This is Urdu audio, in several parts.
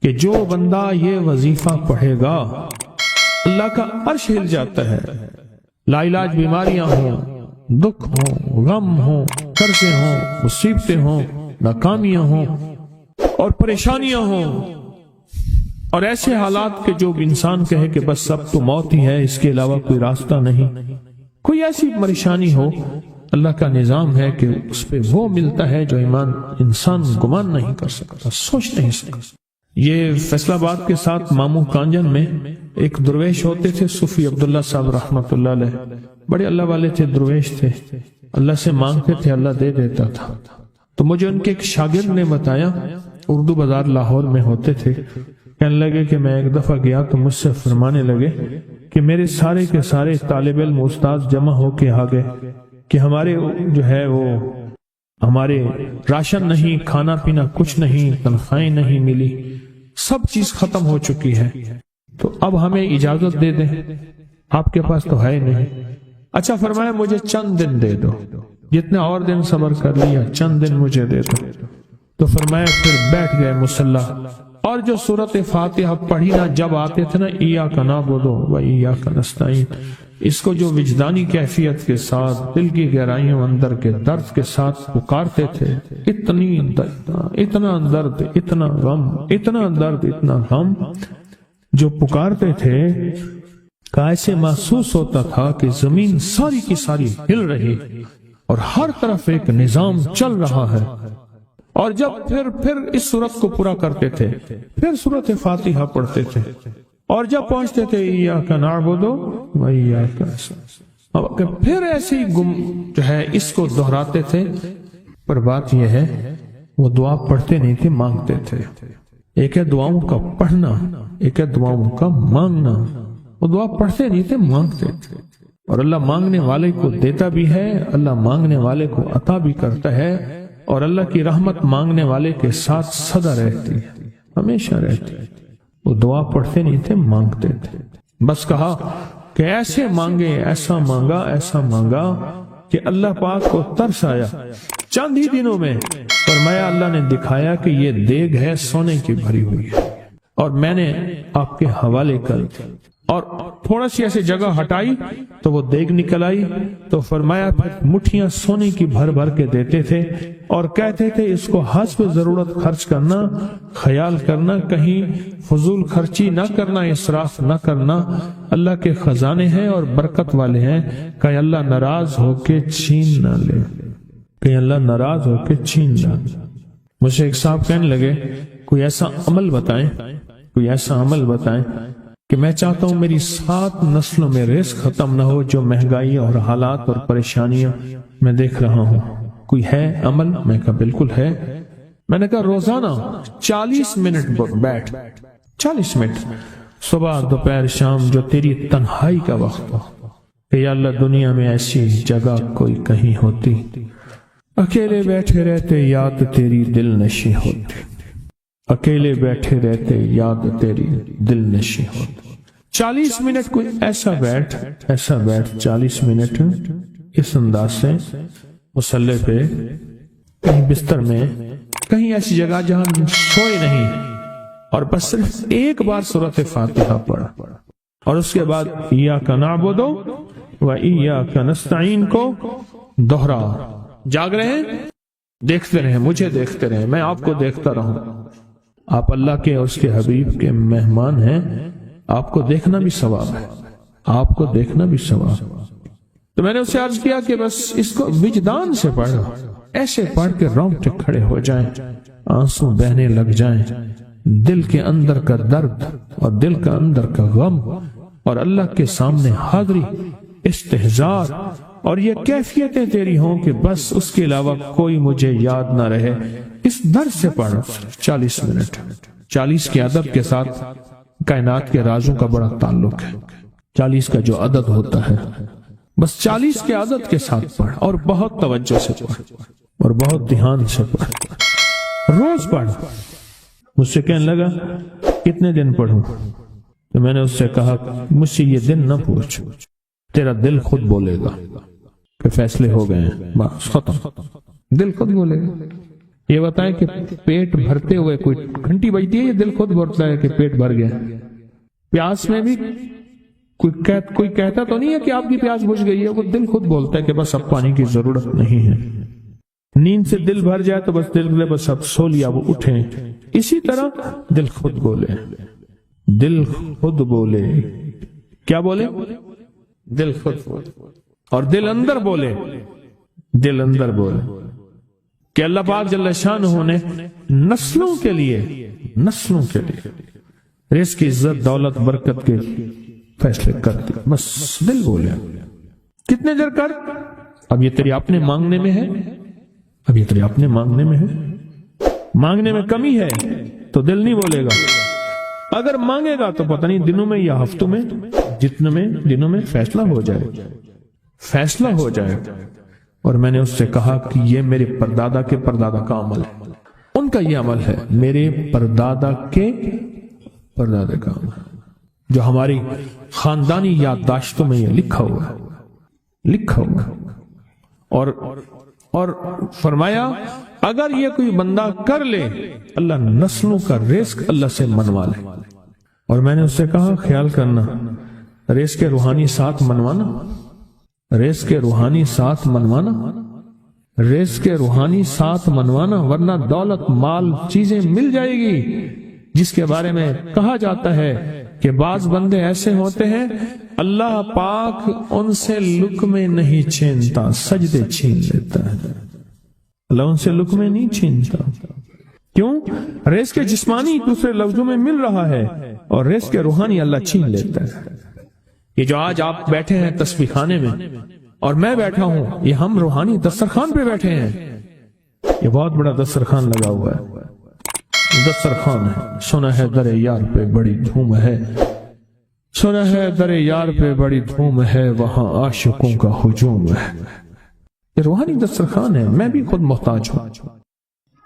کہ جو بندہ یہ وظیفہ پڑھے گا اللہ کا عرش ہل جاتا ہے. لا علاج بیماریاں ہوں، دکھ ہوں، غم ہوں، قرضے ہوں، مصیبتیں ہوں، ناکامیاں ہوں اور پریشانیاں ہوں، اور ایسے حالات کے جو انسان کہے کہ بس سب تو موت ہی ہے، اس کے علاوہ کوئی راستہ نہیں، کوئی ایسی پریشانی ہو، اللہ کا نظام ہے کہ اس پہ وہ ملتا ہے جو ایمان انسان گمان نہیں کر سکتا، سوچ نہیں سکتا. یہ فیصل آباد کے ساتھ مامو کانجن میں ایک درویش ہوتے تھے، صوفی عبداللہ صاحب رحمۃ اللہ علیہ، بڑے اللہ والے تھے، درویش تھے، اللہ سے مانگتے تھے، اللہ دے دیتا تھا. تو مجھے ان کے ایک شاگرد نے بتایا، اردو بازار لاہور میں ہوتے تھے، کہنے لگے کہ میں ایک دفعہ گیا تو مجھ سے فرمانے لگے کہ میرے سارے کے سارے طالب علم استاد جمع ہو کے آ گئے کہ ہمارے جو ہے وہ ہمارے راشن نہیں، کھانا پینا کچھ نہیں، تنخواہیں نہیں ملی، سب چیز ختم ہو چکی ہے، تو اب ہمیں اجازت دے دیں، آپ کے پاس تو ہے نہیں. اچھا فرمایا مجھے چند دن دے دو، جتنے اور دن صبر کر لیا، چند دن مجھے دے دو. تو فرمایا پھر بیٹھ گئے مصلی، اور جو سورۃ فاتحہ پڑھی نا جب آتے تھے نا، ایاک نعبد و ایاک نستعین، اس کو جو وجدانی کیفیت کے ساتھ دل کی گہرائیوں اندر کے درد کے ساتھ پکارتے تھے، اتنا درد، اتنا غم، اتنا درد، اتنا غم جو پکارتے تھے کہ ایسے محسوس ہوتا تھا کہ زمین ساری کی ساری ہل رہی اور ہر طرف ایک نظام چل رہا ہے. اور جب پھر اس صورت کو پورا کرتے تھے، پھر سورۃ فاتحہ پڑھتے تھے، اور جب پہنچتے تھے ایاک نعبد و ایاک نستعین، پھر ایسے ہی جو ہے اس کو دہراتے تھے. پر بات یہ ہے وہ دعا پڑھتے نہیں تھے، مانگتے تھے. ایک ہے دعاؤں کا پڑھنا، ایک ہے دعاؤں کا مانگنا. وہ دعا پڑھتے نہیں تھے، مانگتے تھے، اور اللہ مانگنے والے کو دیتا بھی ہے، اللہ مانگنے والے کو عطا بھی کرتا ہے، اور اللہ کی رحمت مانگنے والے کے ساتھ سدا رہتی ہے، ہمیشہ رہتی ہے. وہ دعا پڑھتے نہیں تھے، مانگتے تھے. بس کہا کہ ایسے مانگے، ایسا مانگا، ایسا مانگا کہ اللہ پاک کو ترس آیا. چند ہی دنوں میں فرمایا اللہ نے دکھایا کہ یہ دیگ ہے سونے کی بھری ہوئی ہے، اور میں نے آپ کے حوالے کر دی، اور تھوڑا سی ایسے جگہ ہٹائی تو وہ دیگ نکل آئی. تو فرمایا پھر مٹھیاں سونے کی بھر بھر کے دیتے تھے، اور کہتے تھے اس کو حسب ضرورت خرچ کرنا، خیال کرنا، کہیں فضول خرچی نہ کرنا، اسراف نہ کرنا. اللہ کے خزانے ہیں اور برکت والے ہیں، کہ اللہ ناراض ہو کے چھین نہ لے، کہ اللہ ناراض ہو کے چھین نہ لے. مجھے ایک صاحب کہنے لگے کوئی ایسا عمل بتائیں، کوئی ایسا عمل بتائیں کہ میں چاہتا ہوں میری 7 نسلوں میں رزق ختم نہ ہو، جو مہنگائی اور حالات اور پریشانیاں میں دیکھ رہا ہوں. کوئی ہے عمل؟ میں کہا بالکل ہے. میں نے کہا روزانہ 40 منٹ بیٹھ، 40 منٹ صبح دوپہر شام، جو تیری تنہائی کا وقت ہو، کہ یا اللہ دنیا میں ایسی جگہ کوئی کہیں ہوتی، اکیلے بیٹھے رہتے یاد تیری دل نشی ہوتی، اکیلے بیٹھے رہتے یاد تیری دل نشی ہوتی. 40 منٹ کوئی ایسا بیٹھ 40 منٹ اس انداز سے مصلی پہ، کہیں بستر میں، کہیں ایسی جگہ جہاں سوئے نہیں، اور بس صرف ایک بار سورۃ فاتحہ پڑھا، اور اس کے بعد ایاک نعبد و ایاک نستعین کو دوہرا. جاگ رہے ہیں، دیکھتے رہیں، مجھے دیکھتے رہیں، میں آپ کو دیکھتا رہوں. آپ اللہ کے اور اس کے حبیب کے مہمان ہیں، آپ کو دیکھنا بھی ثواب ہے، آپ کو دیکھنا بھی ثواب. تو میں نے اسے عرض کیا کہ بس اس کو وجدان سے پڑھو، ایسے پڑھ کے رونگٹے کھڑے ہو جائیں، آنسو بہنے لگ جائیں، دل کے اندر کا درد اور دل کا اندر کا غم اور اللہ کے سامنے حاضری، استحضار، اور یہ کیفیتیں تیری ہوں کہ بس اس کے علاوہ کوئی مجھے یاد نہ رہے. اس درد سے پڑھو 40 منٹ. 40 کے عدد کے ساتھ کائنات کے رازوں کا بڑا تعلق ہے. 40 کا جو عدد ہوتا ہے، بس 40 کے عدد کے ساتھ پڑھ، اور بہت توجہ سے پڑھ، اور بہت دھیان سے پڑھ، روز پڑھ. مجھ سے کہنے لگا کتنے دن پڑھوں؟ تو میں نے اس سے کہا مجھ سے یہ دن نہ پوچھ، تیرا دل خود بولے گا کہ فیصلے ہو گئے ہیں، بس ختم. دل خود بولے گا. یہ بتائیں کہ پیٹ بھرتے ہوئے کوئی گھنٹی بجتی ہے یا دل خود بولتا ہے کہ پیٹ بھر گیا؟ پیاس میں بھی کوئی کہتا تو نہیں ہے کہ آپ کی پیاس بجھ گئی ہے، وہ دل خود بولتا ہے کہ بس اب پانی کی ضرورت نہیں ہے۔ نیند سے دل بھر جائے تو بس دل بولے بس اب سو لیا، وہ اٹھیں۔ اسی طرح دل خود بولے، دل خود بولے، کیا بولے؟ دل خود بولے، اور دل اندر بولے، دل اندر بولے کہ اللہ پاک جل شانہ نے نسلوں کے لیے رزق کی عزت، دولت، برکت کے فیصلے کر دی، بس دل بولے۔ کتنے دیر کر؟ اب یہ تیری اپنے مانگنے میں ہے، اب یہ تیری اپنے مانگنے میں ہے۔ مانگنے میں کمی ہے تو دل نہیں بولے گا، اگر مانگے گا تو پتہ نہیں دنوں میں یا ہفتوں میں، جتنے میں دنوں میں فیصلہ ہو جائے۔ اور میں نے اس سے کہا کہ یہ میرے پردادا کے پردادا کا عمل ہے، ان کا یہ عمل ہے، میرے پردادا کے پردادا کا عمل، جو ہماری خاندانی یادداشتوں میں یہ لکھا ہوا اور فرمایا اگر یہ کوئی بندہ کر لے اللہ نسلوں کا رزق اللہ سے منوا لے۔ اور میں نے اس سے کہا خیال کرنا، رزق کے روحانی ساتھ منوانا، رزق کے روحانی ساتھ منوانا، رزق کے روحانی ساتھ منوانا، ورنہ دولت، مال، چیزیں مل جائے گی جس کے بارے میں کہا جاتا ہے کہ بعض بندے ایسے ہوتے ہیں اللہ پاک ان سے لقمے نہیں چھینتا، سجدے چھین لیتا ہے۔ اللہ ان سے لقمے نہیں چھینتا، کیوں؟ رزق جسمانی دوسرے لفظوں میں مل رہا ہے اور رزق روحانی اللہ چھین لیتا ہے۔ یہ جو آج آپ بیٹھے ہیں تسبیح خانے میں اور میں بیٹھا ہوں، یہ ہم روحانی دسترخوان پہ بیٹھے ہیں۔ یہ بہت بڑا دسترخوان لگا ہوا ہے، دسترخوان ہے۔ سنا ہے در یار پہ بڑی دھوم ہے، سنا ہے در یار پہ بڑی دھوم ہے، وہاں عاشقوں کا ہجوم ہے۔ یہ روحانی دسترخوان ہے، میں بھی خود محتاج ہوں،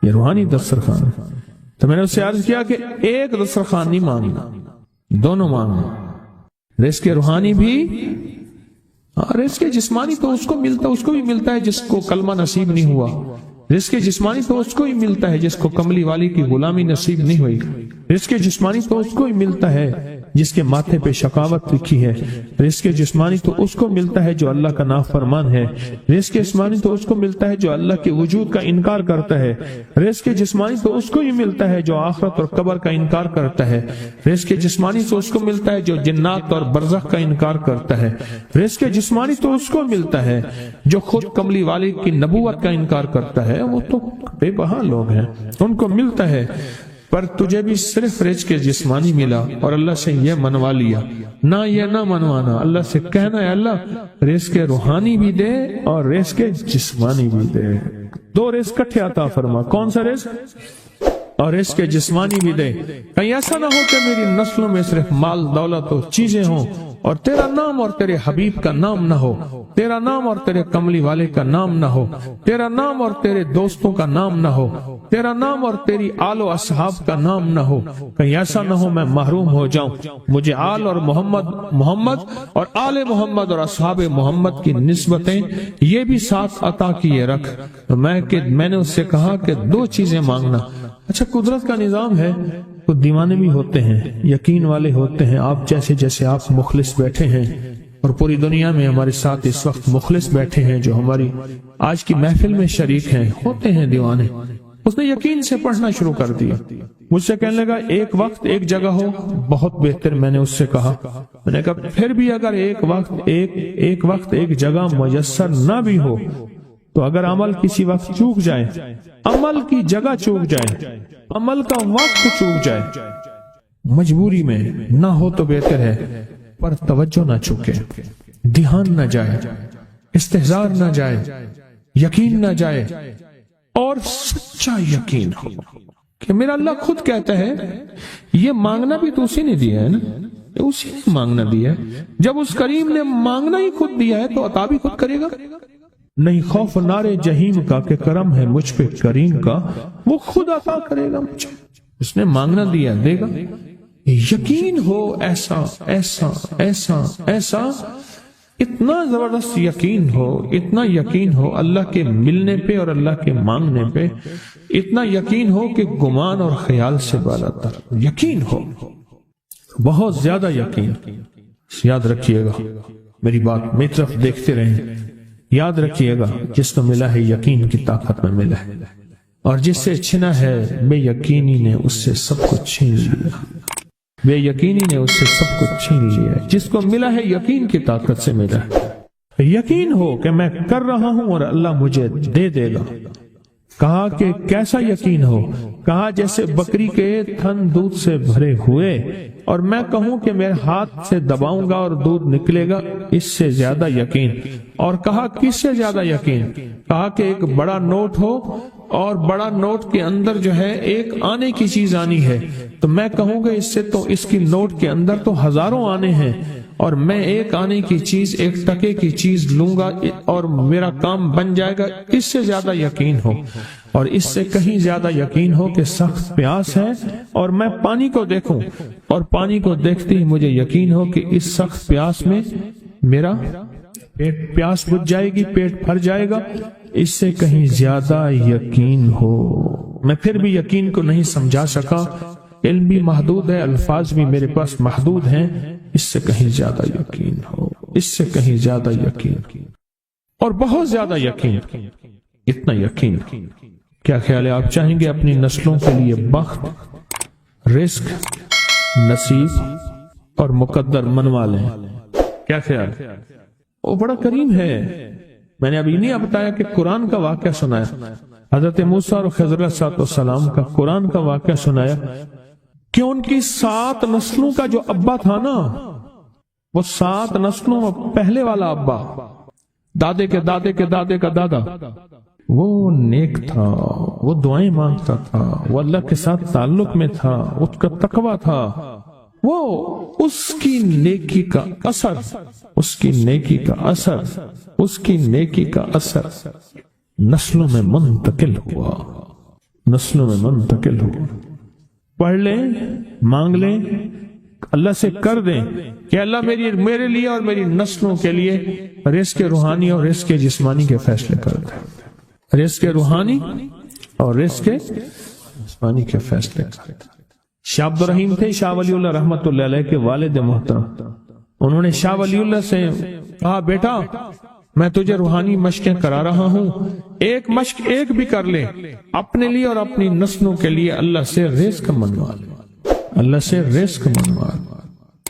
یہ روحانی دسترخوان ہے۔ تو میں نے اس سے عرض کیا کہ ایک دسترخوان نہیں مانگنا، دونوں مانگنا، رزق روحانی بھی، رزق جسمانی تو اس کو بھی ملتا ہے جس کو کلمہ نصیب نہیں ہوا، رزق جسمانی تو اس کو ہی ملتا ہے جس کو کملی والی کی غلامی نصیب نہیں ہوئی، رزق جسمانی تو اس کو ہی ملتا ہے جس کے ماتھے پہ شقاوت لکھی ہے، رزق جسمانی تو اس کو ملتا ہے جو اللہ کا نافرمان ہے، رزق جسمانی تو اس کو ملتا ہے جو اللہ کے وجود کا انکار کرتا ہے، رزق جسمانی تو اس کو ہی ملتا ہے جو آخرت اور قبر کا انکار کرتا ہے، رزق جسمانی تو اس کو ملتا ہے جو جنات اور برزخ کا انکار کرتا ہے، رزق جسمانی تو اس کو ملتا ہے جو خود کملی والی کی نبوت کا انکار کرتا ہے، وہ تو بے بہا لوگ ہیں، ان کو ملتا ہے۔ پر تجھے بھی صرف رزق جسمانی ملا اور اللہ سے یہ منوا لیا، نہ یہ نہ منوانا، اللہ سے کہنا ہے اللہ رزق روحانی بھی دے اور رزق جسمانی بھی دے، دو رزق کٹھے عطا فرما، کون سا رزق؟ اور رزق جسمانی بھی دے۔ کہیں ایسا نہ ہو کہ میری نسلوں میں صرف مال، دولت اور چیزیں ہوں اور تیرا نام اور تیرے حبیب کا نام نہ ہو، تیرا نام اور تیرے کملی والے کا نام نہ ہو، تیرا نام اور تیرے دوستوں کا نام نہ ہو، تیرا نام اور تیری آل و اصحاب کا نام نہ ہو۔ کہیں ایسا نہ ہو میں محروم ہو جاؤں، مجھے آل اور محمد اور آل محمد اور اصحاب محمد کی نسبتیں یہ بھی ساتھ عطا کیے رکھ۔ میں نے اس سے کہا کہ دو چیزیں مانگنا۔ اچھا قدرت کا نظام ہے، کچھ دیوانے بھی ہوتے ہیں، یقین والے ہوتے ہیں، آپ جیسے آپ مخلص بیٹھے ہیں اور پوری دنیا میں ہمارے ساتھ اس وقت مخلص بیٹھے ہیں جو ہماری آج کی محفل میں شریک ہیں، ہوتے ہیں دیوانے۔ اس نے یقین سے پڑھنا شروع کر دیا، مجھ سے کہنے لگا ایک وقت ایک جگہ ہو بہت بہتر۔ میں نے اس سے کہا، میں نے کہا پھر بھی اگر ایک وقت ایک جگہ میسر نہ بھی ہو تو اگر عمل کسی وقت چوک جائے، عمل کی جگہ چوک جائے، عمل کا وقت چوک جائے، مجبوری میں نہ ہو تو بہتر ہے، پر توجہ نہ چوکے، دھیان نہ جائے، استحضار نہ جائے، یقین نہ جائے، اور سچا یقین ہو کہ میرا اللہ خود کہتا ہے یہ مانگنا بھی تو اسی نے دیا ہے نا، اسی نے مانگنا دیا ہے۔ جب اس کریم نے مانگنا ہی خود دیا ہے تو عطا بھی خود کرے گا۔ نہیں خوف نارے جہیم کا کہ کرم ہے مجھ پہ کریم کا، وہ خود عطا کرے گا مجھے، اس نے مانگنا دیا دے گا۔ یقین ہو ایسا ایسا ایسا ایسا اتنا زبردست یقین ہو، اتنا یقین ہو اللہ کے ملنے پہ اور اللہ کے مانگنے پہ، اتنا یقین ہو کہ گمان اور خیال سے بالا تر یقین ہو، بہت زیادہ یقین۔ یاد رکھیے گا میری بات، میری طرف دیکھتے رہیں، یاد رکھیے گا جس کو ملا ہے یقین کی طاقت میں ملا ہے، اور جس سے چھنا ہے بے یقینی نے اس سے سب کچھ چھین لیا، بے یقینی نے اس سے سب کچھ چھین لیا۔ جس کو ملا ہے یقین کی طاقت سے ملا ہے، یقین ہو کہ میں کر رہا ہوں اور اللہ مجھے دے دے گا۔ کہا کہ کیسا یقین ہو؟ کہا جیسے بکری کے تھن دودھ سے بھرے ہوئے اور میں کہوں کہ میرے ہاتھ سے دباؤں گا اور دودھ نکلے گا، اس سے زیادہ یقین۔ اور کہا کس سے زیادہ یقین؟ کہا کہ ایک بڑا نوٹ ہو اور بڑا نوٹ کے اندر جو ہے ایک آنے کی چیز آنی ہے، تو میں کہوں گا اس سے تو اس کی نوٹ کے اندر تو ہزاروں آنے ہیں، اور میں ایک آنے کی چیز، ایک ٹکے کی چیز لوں گا اور میرا کام بن جائے گا۔ اس سے زیادہ یقین ہو، اور اس سے کہیں زیادہ یقین ہو کہ سخت پیاس ہے اور میں پانی کو دیکھوں، اور پانی کو دیکھتے ہی مجھے یقین ہو کہ اس سخت پیاس میں میرا پیاس بجھ جائے گی، پیٹ بھر جائے گا۔ اس سے کہیں زیادہ یقین ہو۔ میں پھر بھی یقین کو نہیں سمجھا سکا، علم بھی محدود ہے، الفاظ بھی میرے پاس محدود ہیں۔ اس سے کہیں زیادہ یقین ہو، اس سے کہیں زیادہ یقین، اور بہت زیادہ یقین، اتنا یقین۔ کیا خیال ہے؟ آپ چاہیں گے اپنی نسلوں کے لیے بخت، رزق، نصیب اور مقدر منوا لیں؟ کیا خیال؟ وہ بڑا کریم ہے۔ میں نے ابھی نہیں بتایا کہ قرآن کا واقعہ سنایا، حضرت موسیٰ اور خضر علیہ السلام کا قرآن کا واقعہ سنایا کہ ان کی 7 نسلوں کا جو ابا تھا نا، وہ 7 نسلوں میں پہلے والا ابا، دادے کے دادے کے دادے کا دادا، وہ نیک تھا، وہ دعائیں مانگتا تھا، وہ اللہ کے ساتھ تعلق میں تھا، اس کا تقویٰ تھا، وہ اس کی نیکی کا اثر، اس کی نیکی کا اثر، اس کی نیکی کا اثر نسلوں میں منتقل ہوا، نسلوں میں منتقل ہوا۔ پڑھ لیں، مانگ لیں، اللہ سے کر دیں کہ اللہ میرے لیے اور میری نسلوں کے لیے رزق روحانی اور رزق جسمانی کے فیصلے کر دیں، رزق روحانی اور رزق جسمانی کے فیصلے کر دیں۔ شاہ عبد الرحیم تھے شاہ ولی اللہ رحمۃ اللہ علیہ کے والد محترم۔ انہوں نے شاہ ولی اللہ سے کہا بیٹا میں تجھے روحانی مشقیں کرا رہا ہوں، ایک مشق ایک بھی کر لے، اپنے لیے اور اپنی نسلوں کے لیے اللہ سے رزق منوا لے، اللہ سے رزق منوا لے۔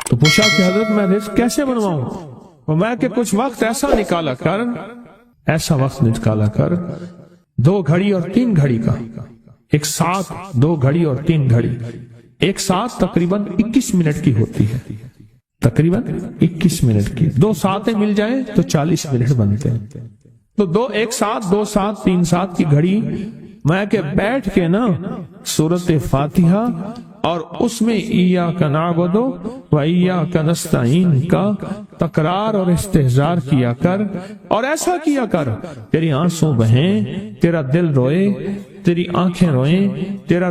تو پوچھا کہ حضرت میں رزق کیسے منواؤں؟ میں کہ کچھ وقت ایسا نکالا کر، ایسا وقت نکالا کر 2 گھڑی اور 3 گھڑی کا، ایک ساتھ 2 گھڑی اور 3 گھڑی، ایک ساتھ تقریباً 21 منٹ کی ہوتی ہے، تقریباً 21 منٹ کی، 2 ساتیں مل جائیں تو 40 منٹ بنتے ہیں، تو ایک ساتھ 2 ساتھ 3 ساتھ کی گھڑی میں کہ بیٹھ کے نا سورۃ فاتحہ اور اس میں ایاک نعبد و ایاک نستعین کا تکرار اور استحضار کیا کر، اور ایسا کیا کر تیری آنسوں بہیں، تیرا دل روئے، تیری آنکھیں روئیں، تیرے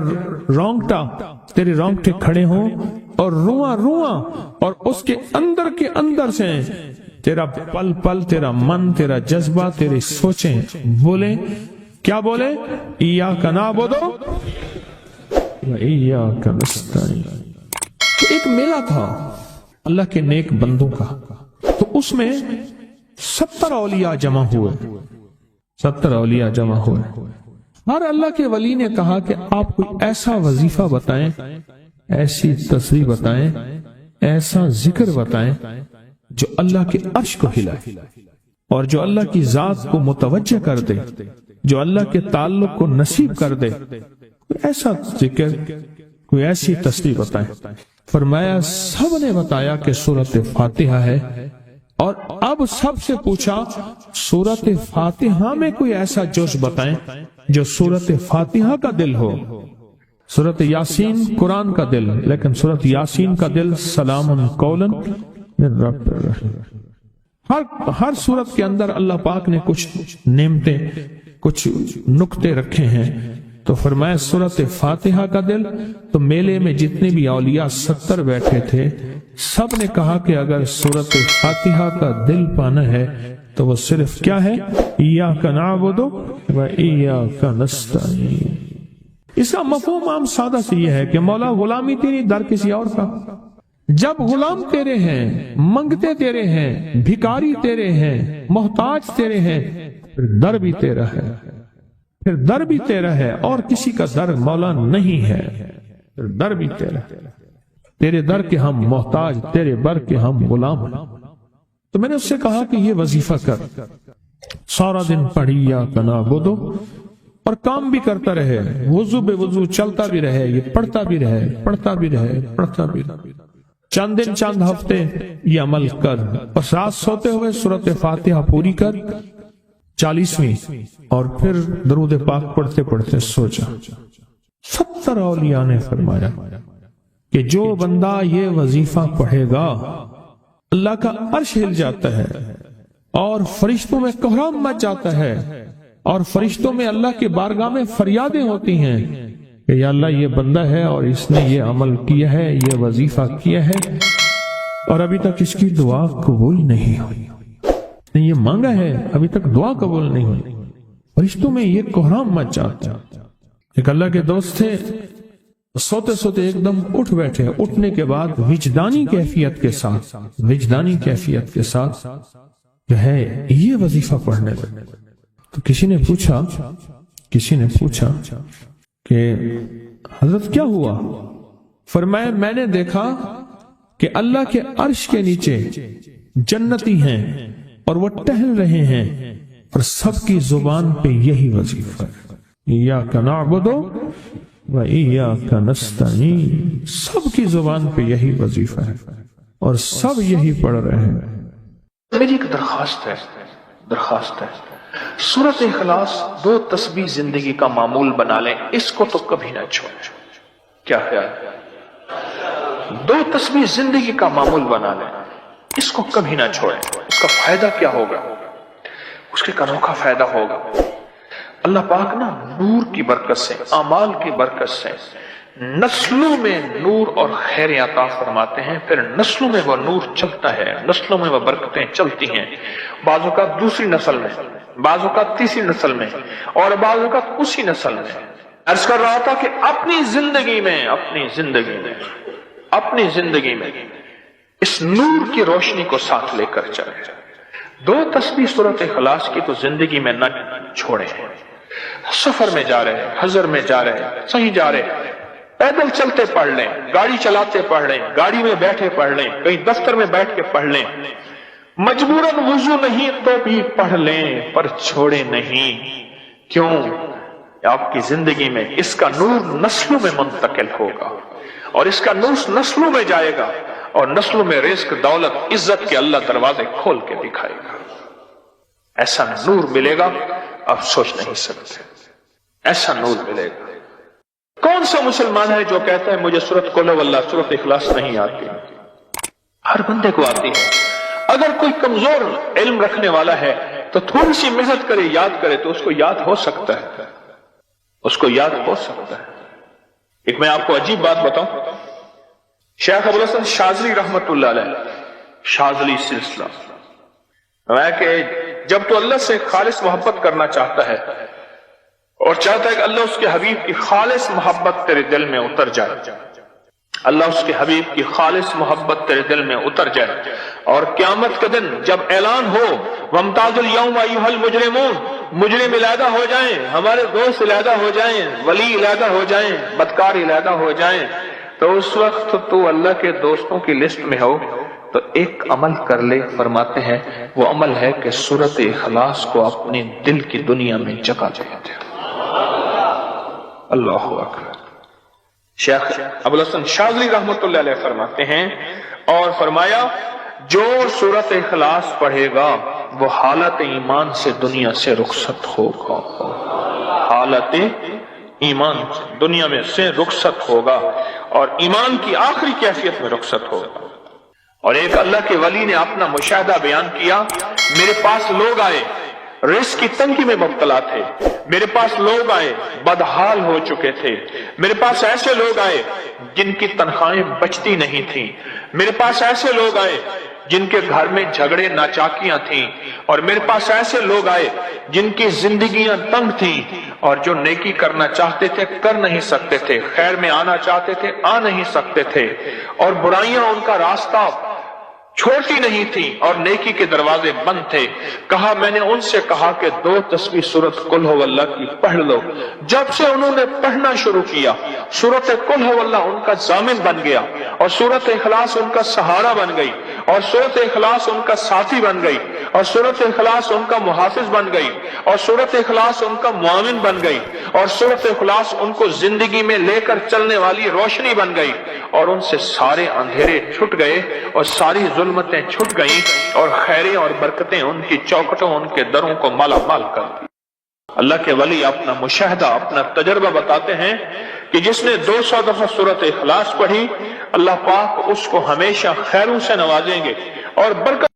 رونگٹے کھڑے ہوں اور رواں اور اس کے اندر سے تیرا پل پل، تیرا من، تیرا جذبہ، تیری سوچیں بولیں، کیا بولے؟ ایاک نعبد و ایاک نستعین۔ تو ایک میلہ تھا اللہ کے نیک بندوں کا، تو اس میں 70 اولیاء جمع ہوئے، 70 اولیاء جمع ہوئے۔ اور اللہ کے ولی نے کہا کہ آپ کوئی ایسا وظیفہ بتائیں، ایسی تصریح بتائیں، ایسا ذکر بتائیں جو اللہ کے عرش کو ہلائے اور جو اللہ کی ذات کو متوجہ کر دے، جو اللہ کے تعلق کو نصیب کر دے، کوئی ایسا ذکر، کوئی ایسی تصریح بتائیں۔ فرمایا سب نے بتایا کہ سورۃ فاتحہ ہے، اور اب سب سے پوچھا سورۃ فاتحہ میں کوئی ایسا جوش بتائیں جو سورۃ فاتحہ کا دل ہو۔ سورۃ یاسین قرآن کا دل، لیکن سورۃ یاسین کا دل سلام قولا من رب الرحیم۔ ہر سورت کے اندر اللہ پاک نے کچھ نعمتیں، کچھ نکتے رکھے ہیں، تو فرمایا سورۃ فاتحہ کا دل۔ تو میلے میں جتنے بھی اولیاء 70 بیٹھے تھے، سب نے کہا کہ اگر سورۃ فاتحہ کا دل پانا ہے تو وہ صرف کیا ہے؟ ایاک نعبد و ایاک نستعین۔ اس کا مفہوم عام سادہ سے یہ ہے کہ مولا غلامی تیری، در کسی اور کا۔ جب غلام تیرے ہیں، منگتے تیرے ہیں، بھکاری تیرے ہیں، محتاج تیرے ہیں، پھر در بھی تیرا ہے، پھر در بھی تیرا ہے، اور کسی کا در مولا نہیں ہے، پھر در بھی تیرا ہے۔ تیرے در کے ہم محتاج، تیرے بر کے ہم غلام۔ تو میں نے اس سے کہا کہ یہ وظیفہ کر، سارا دن پڑھی ایاک نعبد، اور کام بھی کرتا رہے، وضو بے وضو چلتا بھی رہے، یہ پڑھتا بھی رہے، پڑھتا بھی رہے، پڑھتا بھی رہے، چند دن چند ہفتے یہ عمل کر، اور رات سوتے ہوئے سورۃ فاتحہ پوری کر 40ویں، اور پھر درود پاک پڑھتے پڑھتے سو جا۔ 70 اولیاء نے فرمایا کہ جو بندہ یہ وظیفہ پڑھے گا اللہ کا عرش ہل جاتا ہے، اور فرشتوں میں کوہرام مچ جاتا ہے، اور فرشتوں میں اللہ کے بارگاہ میں فریادیں ہوتی ہیں کہ یا اللہ یہ بندہ ہے اور اس نے یہ عمل کیا ہے، یہ وظیفہ کیا ہے، اور ابھی تک اس کی دعا قبول نہیں ہوئی، یہ مانگا ہے ابھی تک دعا قبول نہیں ہوئی، فرشتوں میں یہ کوہرام مچ جاتا ہے۔ ایک اللہ کے دوست تھے، سوتے سوتے ایک دم اٹھ بیٹھے، اٹھنے کے بعد وجدانی کیفیت کے ساتھ جو ہے یہ وظیفہ پڑھنے لگے۔ تو کسی نے پوچھا کہ حضرت کیا ہوا؟ فرمایا میں نے دیکھا کہ اللہ کے عرش کے نیچے جنتی ہیں اور وہ ٹہل رہے ہیں، اور سب کی زبان پہ یہی وظیفہ ہے، ایاک نعبد و ایاک نستعین، سب کی زبان پہ یہی وظیفہ ہے اور سب یہی پڑھ رہے ہیں۔ میری ایک درخواست ہے سورۃ اخلاص 2 تسبیح زندگی کا معمول بنا لیں، اس کو تو کبھی نہ چھوڑیں۔ کیا خیال ہے؟ 2 تسبیح زندگی کا معمول بنا لیں، اس کو کبھی نہ چھوڑیں۔ اس کا فائدہ کیا ہوگا؟ اس کے انوکھا فائدہ ہوگا۔ اللہ پاک نا نور کی برکت سے، اعمال کی برکت سے نسلوں میں نور اور خیر عطا فرماتے ہیں، پھر نسلوں میں وہ نور چلتا ہے، نسلوں میں وہ برکتیں چلتی ہیں، بعض اوقات دوسری نسل میں، بعض اوقات تیسری نسل میں، اور بعض اوقات اسی نسل میں۔ عرض کر رہا تھا کہ اپنی زندگی میں اس نور کی روشنی کو ساتھ لے کر چلے۔ 2 تسبیح سورۃ اخلاص کی تو زندگی میں نہ چھوڑیں۔ سفر میں جا رہے، حضر میں جا رہے، صحیح جا رہے، پیدل چلتے پڑھ لیں، گاڑی چلاتے پڑھ لیں، گاڑی میں بیٹھے پڑھ لیں، کہیں دفتر میں بیٹھ کے پڑھ لیں، مجبوراً وضو نہیں تو بھی پڑھ لیں، پر چھوڑے نہیں۔ کیوں؟ آپ کی زندگی میں اس کا نور نسلوں میں منتقل ہوگا، اور اس کا نور نسلوں میں جائے گا، اور نسلوں میں رزق، دولت، عزت کے اللہ دروازے کھول کے دکھائے گا۔ ایسا نور ملے گا آپ سوچ نہیں سکتے، ایسا نور ملے گا۔ کون سا مسلمان ہے جو کہتا ہے مجھے سورۃ قل ہو اللہ، سورۃ اخلاص نہیں آتی؟ ہر بندے کو آتی ہے۔ اگر کوئی کمزور علم رکھنے والا ہے تو تھوڑی سی محنت کرے، یاد کرے تو اس کو یاد ہو سکتا ہے، ایک میں آپ کو عجیب بات بتاؤں، شیخ ابوالحسن شاذلی رحمت اللہ علیہ، شاذلی سلسلہ، میں کہ جب تو اللہ سے خالص محبت کرنا چاہتا ہے اور چاہتا ہے کہ اللہ اس کے حبیب کی خالص محبت تیرے دل میں اتر جائے، اللہ اس کے حبیب کی خالص محبت تیرے دل میں اتر جائے، اور قیامت کے دن جب اعلان ہو وَامْتَازُوا الْيَوْمَ أَيُّهَا الْمُجْرِمُونَ، مجرم علیحدہ ہو جائیں، ہمارے دوست علیحدہ ہو جائیں، ولی علیحدہ ہو جائیں، بدکار علیحدہ ہو جائیں، تو اس وقت تو اللہ کے دوستوں کی لسٹ میں ہو تو ایک عمل کر لے۔ فرماتے ہیں وہ عمل ہے کہ سورۃ اخلاص کو اپنے دل کی دنیا میں جگہ دے دے۔ اللہ اکبر۔ شیخ ابوالحسن شاذلی رحمت اللہ علیہ فرماتے ہیں، اور فرمایا جو سورۃ اخلاص پڑھے گا وہ حالت ایمان سے دنیا سے رخصت ہوگا، حالت ایمان دنیا میں سے رخصت ہوگا، اور ایمان کی آخری کیفیت میں رخصت ہوگا۔ اور ایک اللہ کے ولی نے اپنا مشاہدہ بیان کیا، میرے پاس لوگ آئے رزق کی تنگی میں مبتلا تھے، میرے پاس لوگ آئے بدحال ہو چکے تھے، میرے پاس ایسے لوگ آئے جن کی تنخواہیں بچتی نہیں تھیں، میرے پاس ایسے لوگ آئے جن کے گھر میں جھگڑے ناچاکیاں تھیں، اور میرے پاس ایسے لوگ آئے جن کی زندگیاں تنگ تھیں اور جو نیکی کرنا چاہتے تھے کر نہیں سکتے تھے، خیر میں آنا چاہتے تھے آ نہیں سکتے تھے، اور برائیاں ان کا راستہ چھوٹی نہیں تھی اور نیکی کے دروازے بند تھے۔ کہا میں نے ان سے کہا کہ 2 تسبیح سورت قل ہو اللہ کی پڑھ لو۔ جب سے انہوں نے پڑھنا شروع کیا سورت قل ہو اللہ ان کا ضامن بن گیا، اور سورت اخلاص ان کا سہارا بن گئی، اور سورت اخلاص ان کا ساتھی بن گئی، اور سورت اخلاص ان کا محافظ بن گئی، اور سورت اخلاص ان کا معاون بن گئی، اور سورت اخلاص ان کو زندگی میں لے کر چلنے والی روشنی بن گئی، اور ان سے سارے اندھیرے چھٹ گئے اور ساری ظلمتیں چھٹ گئیں، اور خیریں اور برکتیں ان کی چوکھٹوں ان کے دروں کو مالا مال کر دی۔ اللہ کے ولی اپنا مشاہدہ اپنا تجربہ بتاتے ہیں کہ جس نے 200 دفعہ سورت اخلاص پڑھی اللہ پاک اس کو ہمیشہ خیروں سے نوازیں گے اور برکت